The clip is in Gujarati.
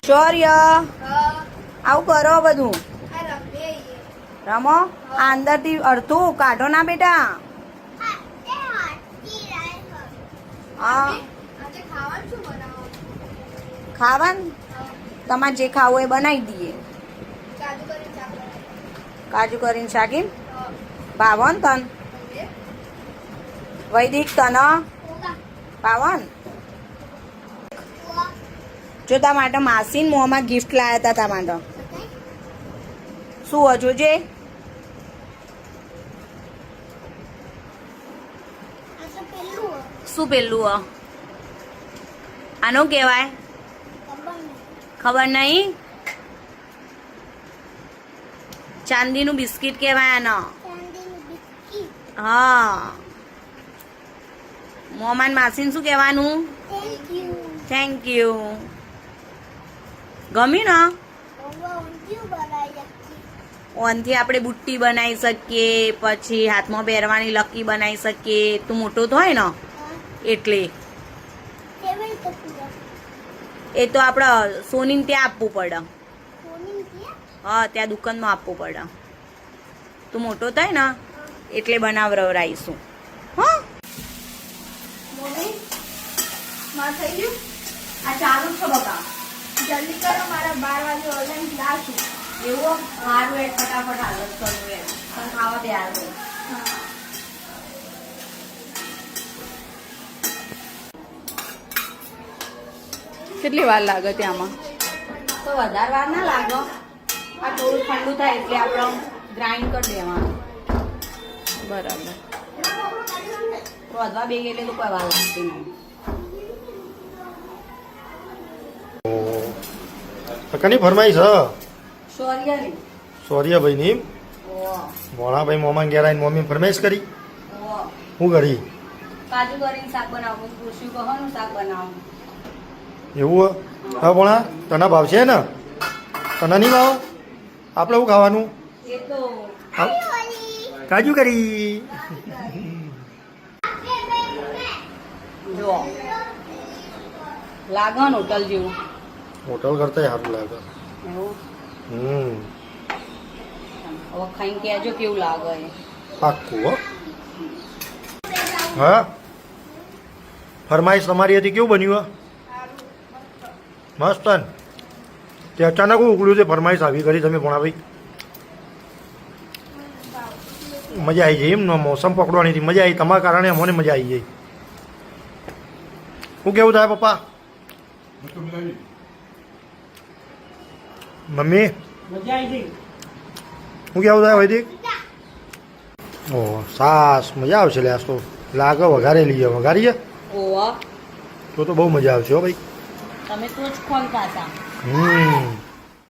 શૌર્ય આવું કરો બધું રમો આ અંદર થી અડધું કાઢો ના બેટા હા ખાવાનું તમારે જે ખાવું એ બનાવી દઈએ કાજુ કરીને શાકીન ભાવન તન વૈદિક તન પાવન જો તા માટે માસીન મોંમાં ગિફ્ટ લાયા હતા તા માટે શું હજુ જે શું પેલું આનું કહેવાય ખબર નહીં ચાંદીનું બિસ્કિટ કહેવાય આનો હા મોમાન માસીન શું કહેવાનું થેન્ક યુ ગમ્યું ને ઓનથી આપણે બુટ્ટી બનાવી શકીએ પછી હાથમાં પહેરવાની લકી બનાવી શકીએ તું મોટો તો હોય ને એટલે એ તો આપણે સોનીને ત્યાં આપવું પડે હા ત્યાં દુકાનમાં આપવું પડે તું મોટો થાય ને એટલે બનાવરાઈશું હા થઈ ગયું આ ચાલુ છો બકા જલ્દી કરો મારા 12 વાગે ઓનલાઈન ક્લાસ છે એવું સારું એ ફટાફટ હાલત કરવું એમ પણ ખાવા દે આવે કેટલી વાર લાગે ત્યાંમાં તો વધારે વાર ના લાગો આ થોડું ઠંડુ થાય એટલે આપણે ગ્રાઇન્ડ કરી દેવાનું બરાબર વધવા બે એટલે તો કોઈ વાર લાગતી નહીં કની ફરમાઈ છે શૌર્યની સૌર્યભાઈની ભોળાભાઈ મોમાં ઘેર આવીને મમ્મી ફરમાઈશ કરી શું કરી કાજુ કરીને શાક બનાવું કૃષિ કહવાનું શાક બનાવું એવું હા ભોળા તને ભાવશે ને તને નહીં ભાવ આપણે શું ખાવાનું એ તો કાજુ કરી જો લાગે ને હોટલ જેવું હોટલ કરતા સારું લાગે એવું હમ હવે ખાઈને કહેજો કેવું લાગે એ પાક્કું હો હા ફરમાઈશ તમારી હતી કેવું બન્યું મસ્ત ને તે અચાનક ઉકળ્યું છે ફરમાઈશ આવી કરી તમે ભણાભાઈ મજા આવી જાય એમ મોસમ પકડવાની હતી મજા આવી તમારા કારણે અમને મજા આવી જાય શું કેવું થાય પપ્પા મમ્મી શું કેવું થાય વૈદિક ઓ સાસ મજા આવશે લે આજ તો લાગે વઘારેલી વઘારીએ ઓવા તો બહુ મજા આવશે હો ભાઈ તમે તો જ ખોલતા હતા હમ